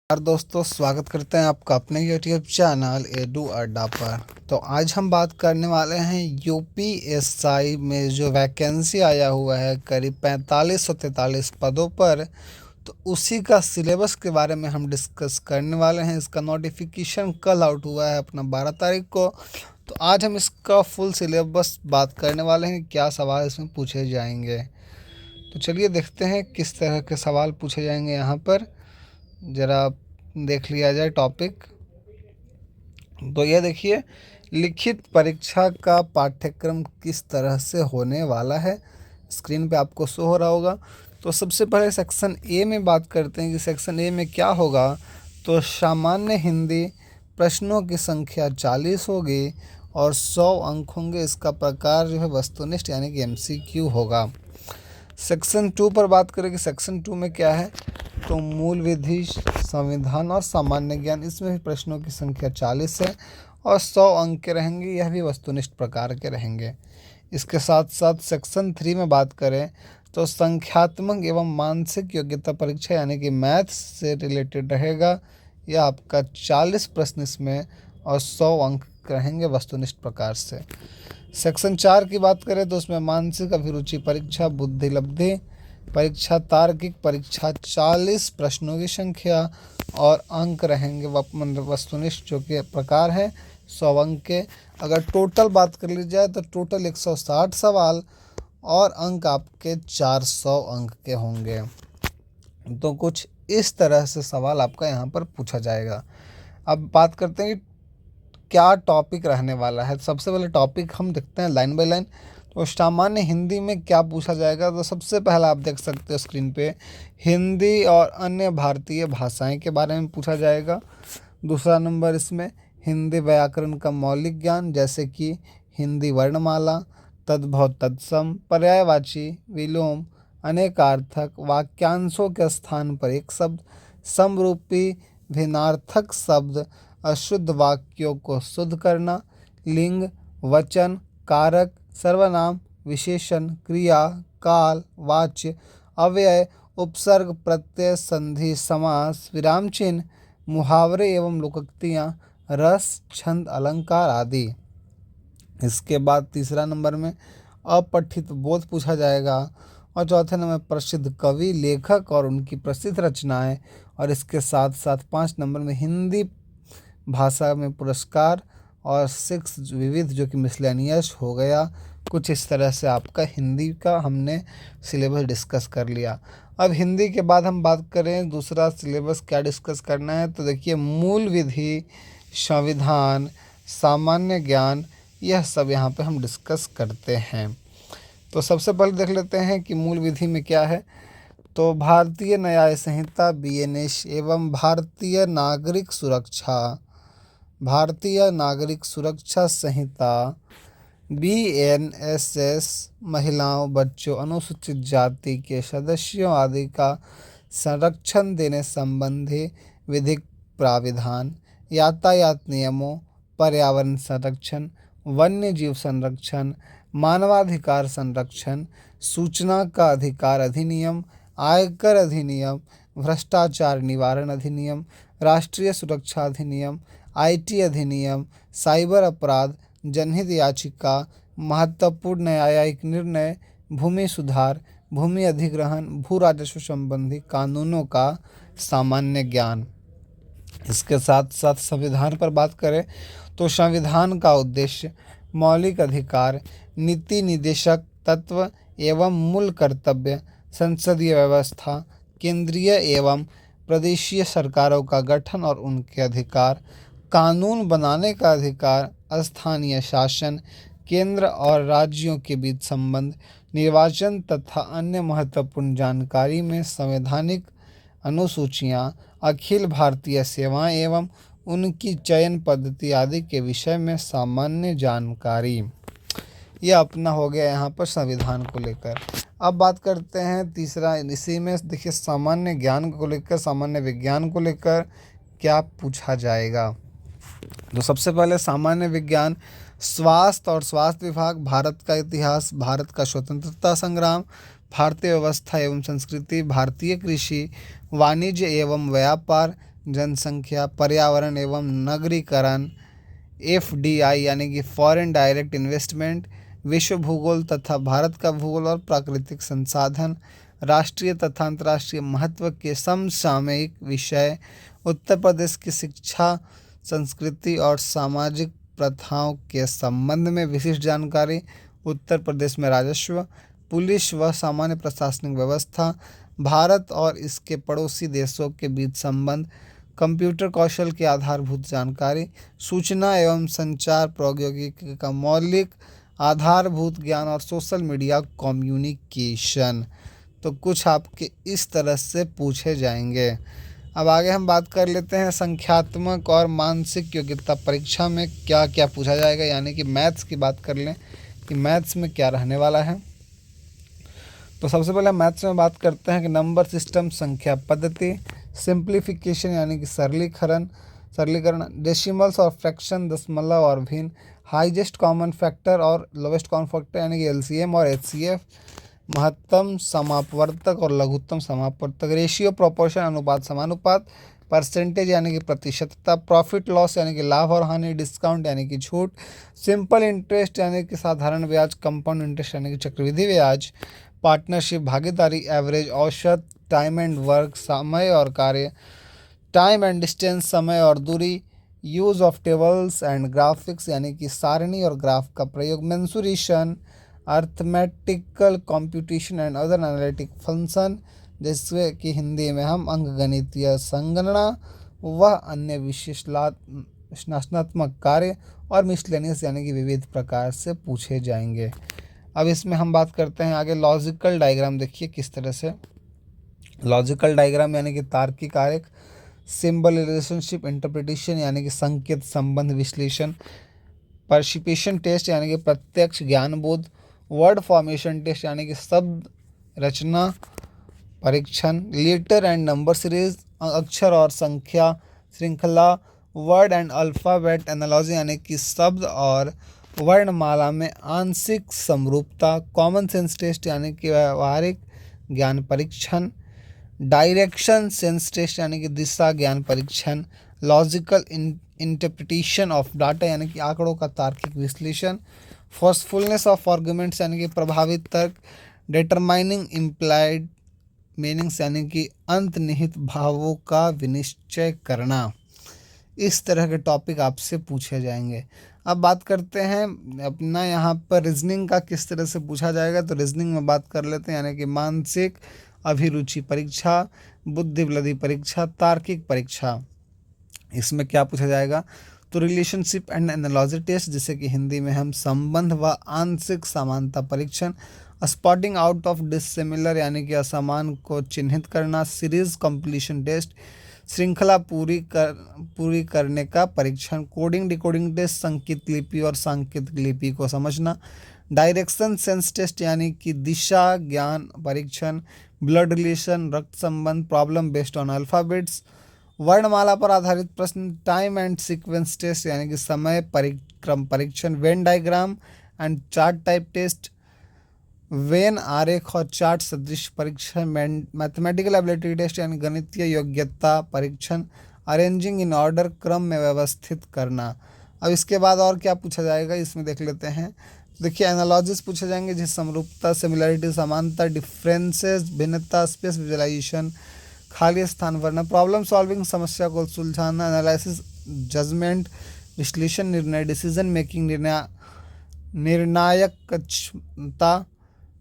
दोस्तों, स्वागत करते हैं आपका अपने यूट्यूब चैनल एडू अड्डा पर। तो आज हम बात करने वाले हैं यूपीएससी में जो वैकेंसी आया हुआ है करीब 45 से 43 पदों पर। तो उसी का सिलेबस के बारे में हम डिस्कस करने वाले हैं। इसका नोटिफिकेशन कल आउट हुआ है अपना 12 तारीख को। तो आज हम इसका फुल सिलेबस बात करने वाले हैं, क्या सवाल इसमें पूछे जाएंगे। तो चलिए देखते हैं किस तरह के सवाल पूछे जाएंगे यहाँ पर। ज़रा देख लिया जाए टॉपिक। तो ये देखिए, लिखित परीक्षा का पाठ्यक्रम किस तरह से होने वाला है, स्क्रीन पे आपको शो हो रहा होगा। तो सबसे पहले सेक्शन ए में बात करते हैं कि सेक्शन ए में क्या होगा। तो सामान्य हिंदी, प्रश्नों की संख्या 40 होगी और 100 अंक होंगे। इसका प्रकार जो है वस्तुनिष्ठ यानी कि एमसीक्यू होगा। सेक्शन 2 पर बात करें कि सेक्शन 2 में क्या है। तो मूल विधि, संविधान और सामान्य ज्ञान, इसमें भी प्रश्नों की संख्या 40 है और 100 अंक के रहेंगे। यह भी वस्तुनिष्ठ प्रकार के रहेंगे। इसके साथ साथ सेक्शन 3 में बात करें तो संख्यात्मक एवं मानसिक योग्यता परीक्षा यानी कि मैथ्स से रिलेटेड रहेगा। यह आपका 40 प्रश्न इसमें और 100 अंक रहेंगे वस्तुनिष्ठ प्रकार से। सेक्शन 4 की बात करें तो उसमें मानसिक अभिरुचि परीक्षा, बुद्धि लब्धि परीक्षा, तार्किक परीक्षा, 40 प्रश्नों की संख्या और अंक रहेंगे वस्तुनिष्ठ जो कि प्रकार है 100 अंक के। अगर टोटल बात कर ली जाए तो टोटल 160 सवाल और अंक आपके 400 अंक के होंगे। तो कुछ इस तरह से सवाल आपका यहाँ पर पूछा जाएगा। अब बात करते हैं कि क्या टॉपिक रहने वाला है। सबसे पहले टॉपिक हम देखते हैं लाइन बाय लाइन। तो सामान्य हिंदी में क्या पूछा जाएगा। तो सबसे पहला आप देख सकते हो स्क्रीन पे, हिंदी और अन्य भारतीय भाषाएं के बारे में पूछा जाएगा। दूसरा नंबर इसमें हिंदी व्याकरण का मौलिक ज्ञान, जैसे कि हिंदी वर्णमाला, तद्भव, तत्सम, पर्यायवाची, विलोम, अनेकार्थक, वाक्यांशों के स्थान पर एक शब्द, समरूपी, भिन्नार्थक शब्द, अशुद्ध वाक्यों को शुद्ध करना, लिंग, वचन, कारक, सर्वनाम, विशेषण, क्रिया, काल, वाच्य, अव्यय, उपसर्ग, प्रत्यय, संधि, समास, विराम चिन्ह, मुहावरे एवं लोकोक्तियाँ, रस, छंद, अलंकार आदि। इसके बाद तीसरा नंबर में अपठित बोध पूछा जाएगा और चौथे नंबर प्रसिद्ध कवि, लेखक और उनकी प्रसिद्ध रचनाएं। और इसके साथ साथ 5 नंबर में हिंदी भाषा में पुरस्कार और 6 विविध जो कि मिसलेनियस हो गया। कुछ इस तरह से आपका हिंदी का हमने सिलेबस डिस्कस कर लिया। अब हिंदी के बाद हम बात करें दूसरा सिलेबस क्या डिस्कस करना है। तो देखिए, मूल विधि, संविधान, सामान्य ज्ञान, यह सब यहाँ पे हम डिस्कस करते हैं। तो सबसे पहले देख लेते हैं कि मूल विधि में क्या है। तो भारतीय न्याय संहिता बीएनएस एवं भारतीय नागरिक सुरक्षा संहिता बीएनएसएस महिलाओं, बच्चों, अनुसूचित जाति के सदस्यों आदि का संरक्षण देने संबंधी विधिक प्राविधान, यातायात नियमों, पर्यावरण संरक्षण, वन्य जीव संरक्षण, मानवाधिकार संरक्षण, सूचना का अधिकार अधिनियम, आयकर अधिनियम, भ्रष्टाचार निवारण अधिनियम, राष्ट्रीय सुरक्षा अधिनियम, आईटी अधिनियम, साइबर अपराध, जनहित याचिका, महत्वपूर्ण न्यायिक निर्णय, भूमि सुधार, भूमि अधिग्रहण, भू राजस्व संबंधी कानूनों का सामान्य ज्ञान। इसके साथ साथ संविधान पर बात करें तो संविधान का उद्देश्य, मौलिक अधिकार, नीति निदेशक तत्व एवं मूल कर्तव्य, संसदीय व्यवस्था, केंद्रीय एवं प्रदेशीय सरकारों का गठन और उनके अधिकार, कानून बनाने का अधिकार, स्थानीय शासन, केंद्र और राज्यों के बीच संबंध, निर्वाचन तथा अन्य महत्वपूर्ण जानकारी में संवैधानिक अनुसूचियाँ, अखिल भारतीय सेवाएं एवं उनकी चयन पद्धति आदि के विषय में सामान्य जानकारी। यह अपना हो गया यहाँ पर संविधान को लेकर। अब बात करते हैं तीसरा, इसी में देखिए सामान्य ज्ञान को लेकर, सामान्य विज्ञान को लेकर क्या पूछा जाएगा। तो सबसे पहले सामान्य विज्ञान, स्वास्थ्य और स्वास्थ्य विभाग, भारत का इतिहास, भारत का स्वतंत्रता संग्राम, भारतीय व्यवस्था एवं संस्कृति, भारतीय कृषि, वाणिज्य एवं व्यापार, जनसंख्या, पर्यावरण एवं नगरीकरण, FDI यानी कि फॉरेन डायरेक्ट इन्वेस्टमेंट, विश्व भूगोल तथा भारत का भूगोल और प्राकृतिक संसाधन, राष्ट्रीय तथा अंतर्राष्ट्रीय महत्व के समसामयिक विषय, उत्तर प्रदेश की शिक्षा, संस्कृति और सामाजिक प्रथाओं के संबंध में विशिष्ट जानकारी, उत्तर प्रदेश में राजस्व, पुलिस व सामान्य प्रशासनिक व्यवस्था, भारत और इसके पड़ोसी देशों के बीच संबंध, कंप्यूटर कौशल की आधारभूत जानकारी, सूचना एवं संचार प्रौद्योगिकी का मौलिक आधारभूत ज्ञान और सोशल मीडिया कम्युनिकेशन। तो कुछ आपके इस तरह से पूछे जाएंगे। अब आगे हम बात कर लेते हैं संख्यात्मक और मानसिक योग्यता परीक्षा में क्या क्या पूछा जाएगा, यानी कि मैथ्स की बात कर लें कि मैथ्स में क्या रहने वाला है। तो सबसे पहले मैथ्स में बात करते हैं कि नंबर सिस्टम, संख्या पद्धति, सिंप्लीफिकेशन यानी कि सरलीकरण, डेसिमल्स और फ्रैक्शन, दशमलव और भिन्न, हाईएस्ट कॉमन फैक्टर और लोवेस्ट कॉमन फैक्टर यानी कि LCM और HCF, महत्तम समापवर्तक और लघुत्तम समापवर्तक, रेशियो, प्रोपोर्शन, अनुपात समानुपात, परसेंटेज यानी कि प्रतिशतता, प्रॉफिट लॉस यानी कि लाभ और हानि, डिस्काउंट यानी कि छूट, सिंपल इंटरेस्ट यानी कि साधारण ब्याज, कंपाउंड इंटरेस्ट यानी कि चक्रवृद्धि ब्याज, पार्टनरशिप भागीदारी, एवरेज औसत, टाइम एंड वर्क समय और कार्य, टाइम एंड डिस्टेंस समय और दूरी, use of tables and graphics यानी कि सारणी और ग्राफ का प्रयोग, mensuration, arithmetical computation and other analytic function जैसे कि हिंदी में हम अंकगणितीय संगणना व अन्य विश्लेषणात्मक कार्य, और मिसलेनियस यानी कि विविध प्रकार से पूछे जाएंगे। अब इसमें हम बात करते हैं आगे लॉजिकल डायग्राम। देखिए किस तरह से लॉजिकल डायग्राम यानी कि तार्किक आरेख, सिंबल रिलेशनशिप इंटरप्रिटेशन यानी कि संकेत संबंध विश्लेषण, परसिपिशन टेस्ट यानी कि प्रत्यक्ष ज्ञान बोध, वर्ड फॉर्मेशन टेस्ट यानी कि शब्द रचना परीक्षण, लेटर एंड नंबर सीरीज अक्षर और संख्या श्रृंखला, वर्ड एंड अल्फ़ाबेट एनालॉजी यानी कि शब्द और वर्णमाला में आंशिक समरूपता, कॉमन सेंस टेस्ट यानी कि व्यवहारिक ज्ञान परीक्षण, डायरेक्शन सेंस टेस्ट यानी कि दिशा ज्ञान परीक्षण, लॉजिकल इंटरप्रिटेशन ऑफ डाटा यानी कि आंकड़ों का तार्किक विश्लेषण, फोर्सफुलनेस ऑफ आर्गुमेंट्स यानी कि प्रभावित तर्क, डिटरमाइनिंग इम्प्लाइड मीनिंग्स यानी कि अंतर्निहित भावों का विनिश्चय करना। इस तरह के टॉपिक आपसे पूछे जाएंगे। अब बात करते हैं अपना यहाँ पर रीजनिंग का किस तरह से पूछा जाएगा। तो रीजनिंग में बात कर लेते हैं, यानी कि मानसिक अभिरुचि परीक्षा, बुद्धिबृद्धि परीक्षा, तार्किक परीक्षा। इसमें क्या पूछा जाएगा, तो रिलेशनशिप एंड एनालॉजी टेस्ट, जिसे कि हिंदी में हम संबंध व आंशिक समानता परीक्षण, स्पॉटिंग आउट ऑफ डिसिमिलर यानी कि असमान को चिन्हित करना, सीरीज कंप्लीशन टेस्ट, श्रृंखला पूरी करने का परीक्षण, कोडिंग डिकोडिंग टेस्ट, संकेत लिपि और सांकेतिक लिपि को समझना, डायरेक्शन सेंस टेस्ट यानी कि दिशा ज्ञान परीक्षण, ब्लड रिलेशन रक्त संबंध, प्रॉब्लम बेस्ड ऑन अल्फ़ाबेट्स, वर्णमाला पर आधारित प्रश्न, टाइम एंड सीक्वेंस टेस्ट यानी कि समय परिक्रम परीक्षण, Venn diagram and chart type test, Venn आरेख और चार्ट सदृश परीक्षण, मैथमेटिकल एबिलिटी टेस्ट यानी गणितीय योग्यता परीक्षण, अरेंजिंग इन ऑर्डर क्रम में व्यवस्थित करना। अब इसके बाद और क्या पूछा जाएगा, इसमें देख लेते हैं। देखिए एनालॉजिस पूछे जाएंगे, जिस समरूपता, सिमिलरिटी, समानता, डिफरेंसेस, भिन्नता, स्पेस विजुलाइजेशन, खाली स्थान भरना, प्रॉब्लम सॉल्विंग, समस्या को सुलझाना, एनालिसिस, जजमेंट, विश्लेषण, निर्णय, डिसीजन मेकिंग, निर्णायकता,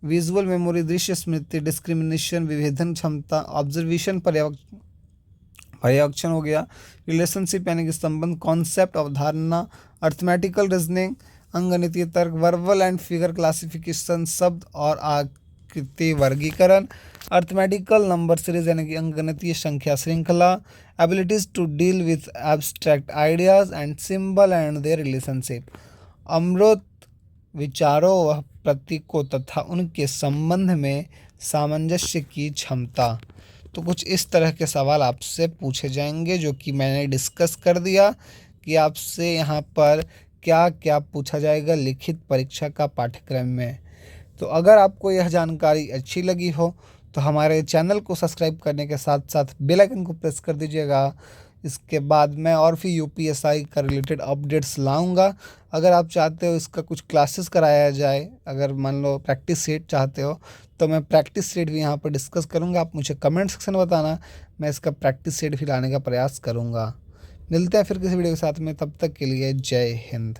विजुअल मेमोरी, दृश्य स्मृति, डिस्क्रिमिनेशन, विभेदन क्षमता, ऑब्जर्वेशन, पर्यवेक्षण हो गया, रिलेशनशिप यानी कि संबंध, कॉन्सेप्ट अवधारणा, अर्थमेटिकल रीजनिंग, अंगगणितीय तर्क, वर्बल एंड फिगर क्लासिफिकेशन, शब्द और आकृति वर्गीकरण, अर्थमेटिकल नंबर सीरीज यानी कि अंकगणितीय संख्या श्रृंखला, abilities to deal with abstract ideas and symbol and their relationship, अमूर्त विचारों व प्रतीकों तथा उनके संबंध में सामंजस्य की क्षमता। तो कुछ इस तरह के सवाल आपसे पूछे जाएंगे, जो कि मैंने डिस्कस कर दिया कि आपसे यहाँ पर क्या क्या पूछा जाएगा लिखित परीक्षा का पाठ्यक्रम में। तो अगर आपको यह जानकारी अच्छी लगी हो तो हमारे चैनल को सब्सक्राइब करने के साथ साथ बेल आइकन को प्रेस कर दीजिएगा, इसके बाद मैं और भी यूपीएसआई का रिलेटेड अपडेट्स लाऊंगा। अगर आप चाहते हो इसका कुछ क्लासेस कराया जाए, अगर मान लो प्रैक्टिस सेट चाहते हो, तो मैं प्रैक्टिस सेट भी यहाँ पर डिस्कस करूँगा। आप मुझे कमेंट सेक्शन में बताना, मैं इसका प्रैक्टिस सेट भी लाने का प्रयास करूँगा। मिलते हैं फिर किसी वीडियो के साथ में, तब तक के लिए जय हिंद।